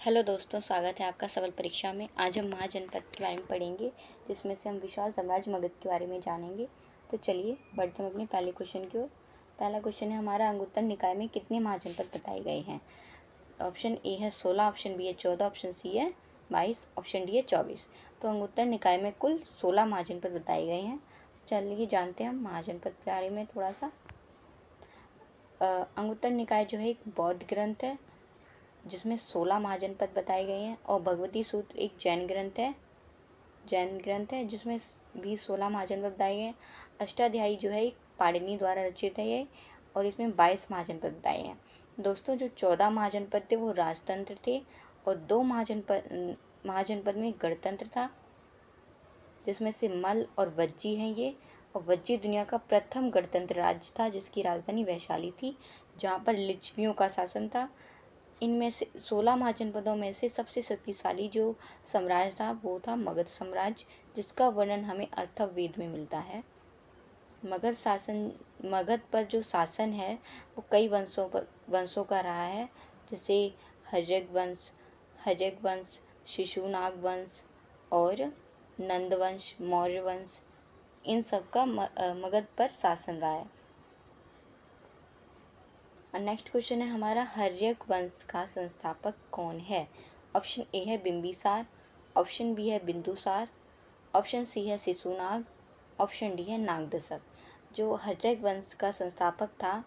Hello दोस्तों, स्वागत है आपका सवाल परीक्षा में। आज हम महाजनपद के बारे में पढ़ेंगे, जिसमें से हम विशाल साम्राज्य मगध के बारे में जानेंगे। तो चलिए बढ़ते हम अपने पहले क्वेश्चन की ओर। पहला क्वेश्चन है हमारा, अंगुत्तर निकाय में कितने महाजनपद बताए गए हैं। ऑप्शन ए है 16, ऑप्शन बी है 14, ऑप्शन सी है 22, ऑप्शन डी है 24। तो अंगुत्तर निकाय में कुल 16 महाजनपद बताए गए हैं। चलिए जानते हैं हम महाजनपद के बारे में थोड़ा सा। अंगुत्तर निकाय जो है एक बौद्ध ग्रंथ है जिसमें 16 महाजनपद बताए गए हैं, और भगवती सूत्र एक जैन ग्रंथ है जिसमें भी 16 महाजनपद बताए गए हैं। अष्टाध्यायी जो है एक पाणिनि द्वारा रचित है ये, और इसमें 22 महाजनपद बताए हैं। दोस्तों, जो 14 महाजनपद थे वो राजतंत्र थे, और 2 महाजनपद में गणतंत्र था, जिसमें से मल और वज्जी हैं ये। और वज्जी दुनिया का प्रथम गणतंत्र राज्य था जिसकी राजधानी वैशाली थी, जहाँ पर लिच्छवियों का शासन था। इनमें से 16 महाजनपदों में से सबसे शक्तिशाली जो साम्राज्य था वो था मगध साम्राज्य, जिसका वर्णन हमें अथर्ववेद में मिलता है। मगध पर जो शासन है वो कई वंशों का रहा है, जैसे हर्यक वंश, शिशुनाग वंश और नंद वंश, मौर्य वंश, इन सब का मगध पर शासन रहा है। नेक्स्ट क्वेश्चन है हमारा, हर्यक वंश का संस्थापक कौन है। ऑप्शन ए है बिंबिसार, ऑप्शन बी है बिंदुसार, ऑप्शन सी है शिशुनाग, ऑप्शन डी है नागदशक। जो हर्यक वंश का संस्थापक था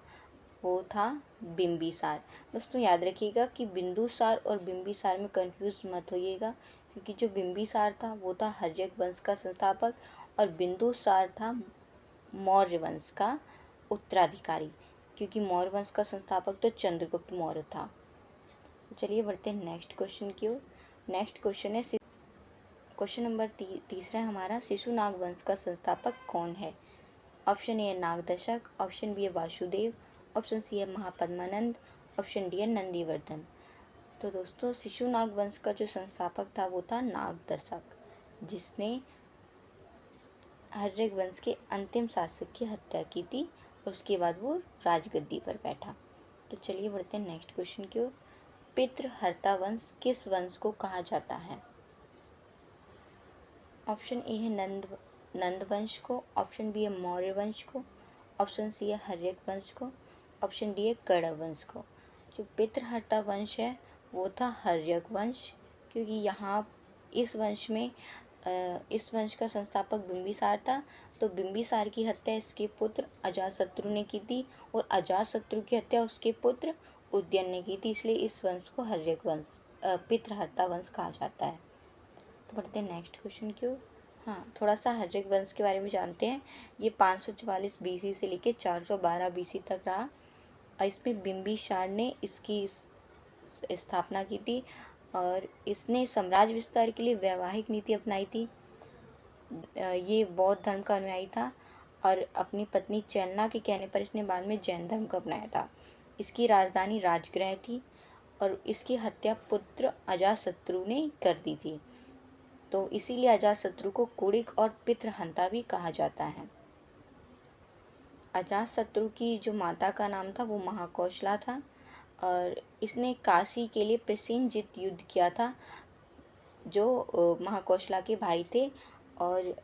वो था बिंबिसार। दोस्तों याद रखिएगा कि बिंदुसार और बिंबिसार में कंफ्यूज मत होइएगा, क्योंकि जो बिंबिसार था वो था हर्यक वंश का संस्थापक, और बिंदुसार था मौर्य वंश का उत्तराधिकारी, क्योंकि मौर्य वंश का संस्थापक तो चंद्रगुप्त मौर्य था। चलिए बढ़ते हैं नेक्स्ट क्वेश्चन की ओर। नेक्स्ट क्वेश्चन है क्वेश्चन नंबर तीसरा है हमारा, शिशुनाग वंश का संस्थापक कौन है। ऑप्शन ए है नागदशक, ऑप्शन बी है वासुदेव, ऑप्शन सी है महापद्मानंद, ऑप्शन डी है नंदीवर्धन। तो दोस्तों, शिशुनाग वंश का जो संस्थापक था वो था नागदशक, जिसने हर्यक वंश के अंतिम शासक की हत्या की थी, और उसके बाद वो राजगद्दी पर बैठा। तो चलिए बढ़ते हैं नेक्स्ट क्वेश्चन की ओर। पितृहर्ता वंश किस वंश को कहा जाता है। ऑप्शन ए है नंद वंश को, ऑप्शन बी है मौर्य वंश को, ऑप्शन सी है हर्यक वंश को, ऑप्शन डी है कण्व वंश को। जो पितृहर्ता वंश है वो था हर्यक वंश, क्योंकि यहाँ इस वंश का संस्थापक बिंबिसार था। तो बिंबिसार की हत्या इसके पुत्र अजातशत्रु ने की थी, और अजातशत्रु की हत्या उसके पुत्र उदयन ने की थी, इसलिए इस वंश को पितृहर्ता वंश कहा जाता है। तो बढ़ते हैं नेक्स्ट क्वेश्चन की ओर। हाँ, थोड़ा सा हर्यक वंश के बारे में जानते हैं। ये 544 बीसी से लेकर 412 बीसी तक रहा, और इसमें बिंबिसार ने इसकी स्थापना की थी, और इसने साम्राज्य विस्तार के लिए वैवाहिक नीति अपनाई थी। ये बौद्ध धर्म का अनुयायी था, और अपनी पत्नी चेलना के कहने पर इसने बाद में जैन धर्म को अपनाया था। इसकी राजधानी राजगृह थी, और इसकी हत्या पुत्र अजातशत्रु ने कर दी थी। तो इसीलिए अजातशत्रु को कुणिक और पितृहंता भी कहा जाता है। अजातशत्रु की जो माता का नाम था वो महाकौशला था, और इसने काशी के लिए प्रसेनजित युद्ध किया था, जो महाकौशला के भाई थे। और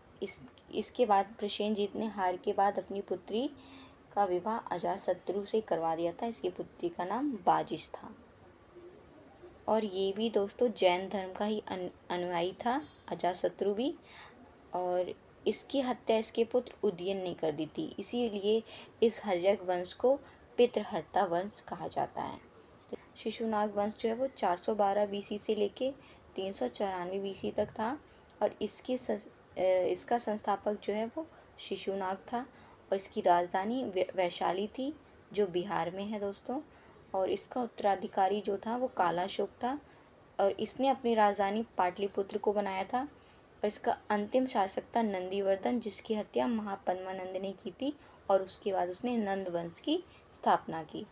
इसके बाद प्रसेनजित ने हार के बाद अपनी पुत्री का विवाह अजातशत्रु से करवा दिया था। इसकी पुत्री का नाम बाजिश था, और ये भी दोस्तों जैन धर्म का ही अनुयायी था, अजातशत्रु भी। और इसकी हत्या इसके पुत्र उदयन ने कर दी थी, इसीलिए इस हर्यक वंश को पितृहर्ता वंश कहा जाता है। शिशुनाग वंश जो है वो 412 बीसी से लेके 394 बीसी तक था, और इसका संस्थापक जो है वो शिशुनाग था, और इसकी राजधानी वैशाली थी, जो बिहार में है दोस्तों। और इसका उत्तराधिकारी जो था वो कालाशोक था, और इसने अपनी राजधानी पाटलिपुत्र को बनाया था। और इसका अंतिम शासक था नंदीवर्धन, जिसकी हत्या महापद्मानंद ने की थी, और उसके बाद उसने नंद वंश की स्थापना की।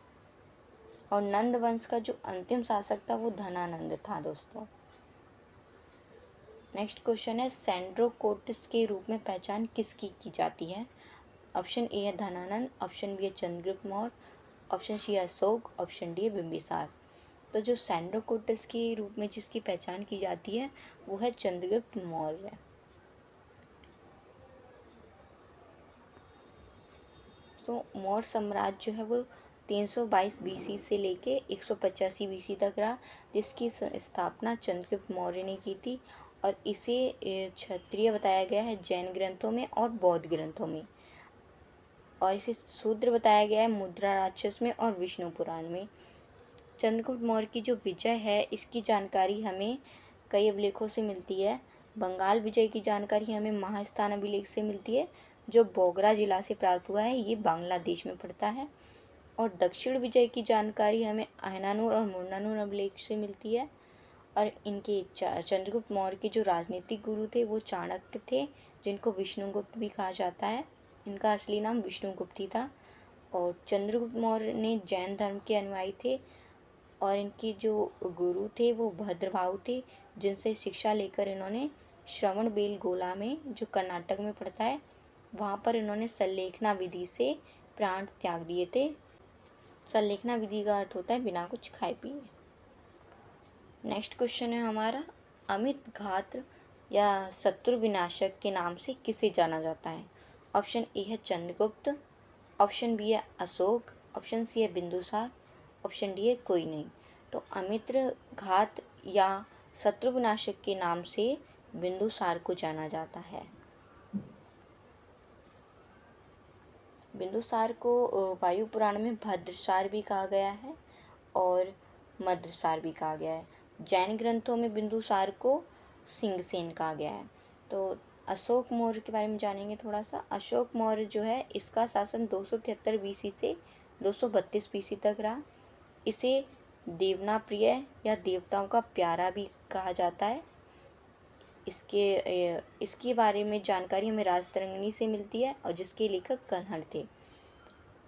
और नंद वंश का जो अंतिम शासक था वो धनानंद था दोस्तों। नेक्स्ट क्वेश्चन है, सैंड्रोकोटिस के रूप में पहचान किसकी की जाती है। ऑप्शन ए है धनानंद, ऑप्शन बी है चंद्रगुप्त मौर्य, ऑप्शन सी है अशोक, ऑप्शन डी है बिंबिसार। तो जो सैंड्रोकोटस के रूप में जिसकी पहचान की जाती है वो है चंद्रगुप्त मौर्य। तो मौर्य साम्राज्य जो है वो 322 बीसी से लेके 185 बीसी तक रहा, जिसकी स्थापना चंद्रगुप्त मौर्य ने की थी। और इसे क्षत्रिय बताया गया है जैन ग्रंथों में और बौद्ध ग्रंथों में, और इसे शूद्र बताया गया है मुद्रा राक्षस में और विष्णु पुराण में। चंद्रगुप्त मौर्य की जो विजय है इसकी जानकारी हमें कई अभिलेखों से मिलती है। बंगाल विजय की जानकारी हमें महास्थान अभिलेख से मिलती है, जो बोगरा जिला से प्राप्त हुआ है, ये बांग्लादेश में पड़ता है। और दक्षिण विजय की जानकारी हमें अहनानूर और मुर्नानूर अभिलेख से मिलती है। और इनके चंद्रगुप्त मौर्य के जो राजनीतिक गुरु थे वो चाणक्य थे, जिनको विष्णुगुप्त भी कहा जाता है। इनका असली नाम विष्णुगुप्त ही था। और चंद्रगुप्त मौर्य ने जैन धर्म के अनुयायी थे, और इनके जो गुरु थे वो भद्रभाव थे, जिनसे शिक्षा लेकर इन्होंने श्रवणबेलगोला में, जो कर्नाटक में पड़ता है, वहाँ पर इन्होंने संलेखना विधि से प्राण त्याग दिए थे। संलेखना विधि का अर्थ होता है बिना कुछ खाए पिए। नेक्स्ट क्वेश्चन है हमारा, अमित घात या शत्रु विनाशक के नाम से किसे जाना जाता है? ऑप्शन ए है चंद्रगुप्त, ऑप्शन बी है अशोक, ऑप्शन सी है बिंदुसार, ऑप्शन डी है कोई नहीं। तो अमित्र घात या शत्रु विनाशक के नाम से बिंदुसार को जाना जाता है। बिंदुसार को वायु पुराण में भद्रसार भी कहा गया है और मद्रसार भी कहा गया है। जैन ग्रंथों में बिंदुसार को सिंहसेन कहा गया है। तो अशोक मौर्य के बारे में जानेंगे थोड़ा सा। अशोक मौर्य जो है इसका शासन 273 बीसी से 232 बीसी तक रहा। इसे देवना प्रिय या देवताओं का प्यारा भी कहा जाता है। इसके बारे में जानकारी हमें राजतरंगिणी से मिलती है, और जिसके लेखक कन्हड़ थे।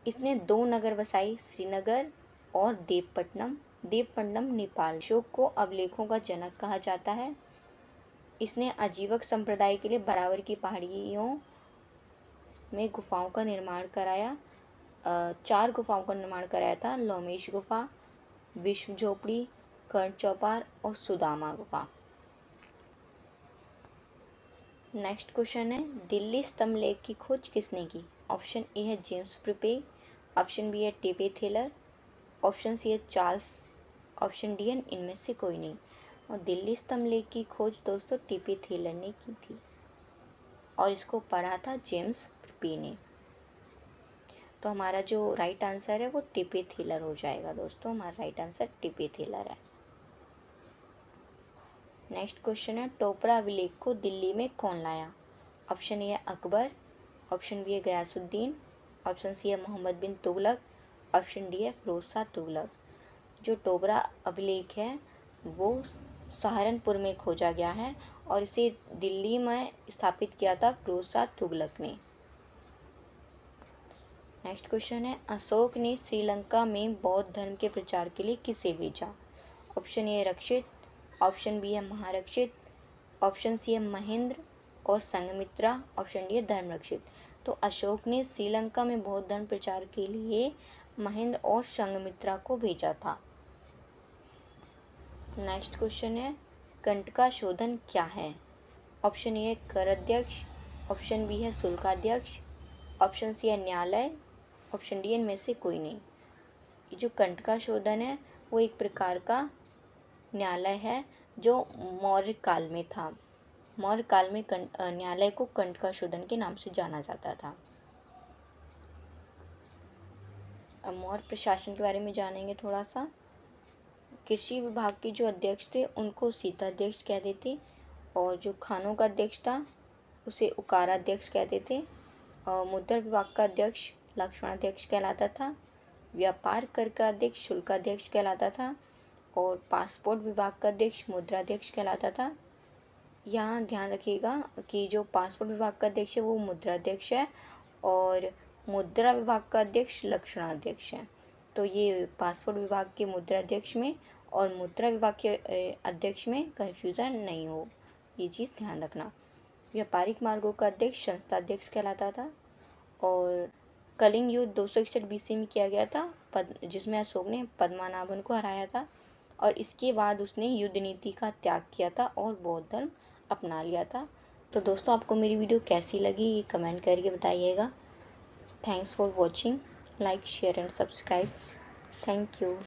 इसने 2 नगर बसाई, श्रीनगर और देवपट्टनम नेपाल। अशोक को अभिलेखों का जनक कहा जाता है। इसने आजीवक संप्रदाय के लिए बराबर की पहाड़ियों में गुफाओं का निर्माण कराया। 4 गुफाओं का निर्माण कराया था, लोमेश गुफा, विश्व झोपड़ी, कर्ण चौपार और सुदामा गुफा। नेक्स्ट क्वेश्चन है, दिल्ली स्तंभ लेख की खोज किसने की? ऑप्शन ए है जेम्स प्रिपे, ऑप्शन बी है टीपी थेलर, ऑप्शन सी है चार्ल्स, ऑप्शन डी है इनमें से कोई नहीं। और दिल्ली स्तंभ लेख की खोज दोस्तों टीपी थेलर ने की थी, और इसको पढ़ा था जेम्स प्रिपे ने। तो हमारा जो राइट आंसर है वो टीपी थेलर हो जाएगा दोस्तों। हमारा राइट आंसर टीपी थेलर है। नेक्स्ट क्वेश्चन है, टोपरा अभिलेख को दिल्ली में कौन लाया? ऑप्शन ए है अकबर, ऑप्शन बी है गयासुद्दीन, ऑप्शन सी है मोहम्मद बिन तुगलक, ऑप्शन डी है फिरोज शाह तुगलक। जो टोपरा अभिलेख है वो सहारनपुर में खोजा गया है, और इसे दिल्ली में स्थापित किया था फिरोज शाह तुगलक ने। नेक्स्ट क्वेश्चन है, अशोक ने श्रीलंका में बौद्ध धर्म के प्रचार के लिए किसे भेजा? Option A Rakshit, option B है महारक्षित, ऑप्शन सी है महेंद्र और संघमित्रा, ऑप्शन डी है धर्मरक्षित। तो अशोक ने श्रीलंका में बौद्ध धर्म प्रचार के लिए महेंद्र और संघमित्रा को भेजा था। नेक्स्ट क्वेश्चन है, कंटका शोधन क्या है? ऑप्शन ए है कर अध्यक्ष, ऑप्शन बी है शुल्काध्यक्ष, ऑप्शन सी है न्यायालय, ऑप्शन डी इनमें से कोई नहीं। ये जो कंटका शोधन है वो एक प्रकार का न्यायालय है जो मौर्य काल में था। मौर्य काल में न्यायालय को कंटका शोधन के नाम से जाना जाता था। अब मौर्य प्रशासन के बारे में जानेंगे थोड़ा सा। कृषि विभाग के जो अध्यक्ष थे उनको शीताध्यक्ष कहते थे, और जो खानों का अध्यक्ष था उसे उकाराध्यक्ष कहते थे। और मुद्रा विभाग का अध्यक्ष लक्ष्मणाध्यक्ष कहलाता था। व्यापार कर का अध्यक्ष शुल्काध्यक्ष कहलाता था, और पासपोर्ट विभाग का अध्यक्ष मुद्राध्यक्ष कहलाता था। यहाँ ध्यान रखिएगा कि जो पासपोर्ट विभाग का अध्यक्ष है वो मुद्राध्यक्ष है, और मुद्रा विभाग का अध्यक्ष लक्षणाध्यक्ष है। तो ये पासपोर्ट विभाग के मुद्राध्यक्ष में और मुद्रा विभाग के अध्यक्ष में कन्फ्यूज़न नहीं हो, ये चीज़ ध्यान रखना। व्यापारिक मार्गों का अध्यक्ष संस्थाध्यक्ष कहलाता था। और कलिंग युद्ध 261 बीसी में किया गया था, जिसमें अशोक ने पद्मनाभन को हराया था। और इसके बाद उसने युद्ध नीति का त्याग किया था और बौद्ध धर्म अपना लिया था। तो दोस्तों, आपको मेरी वीडियो कैसी लगी ये कमेंट करके बताइएगा। Thanks for watching. Like, share and subscribe. Thank you.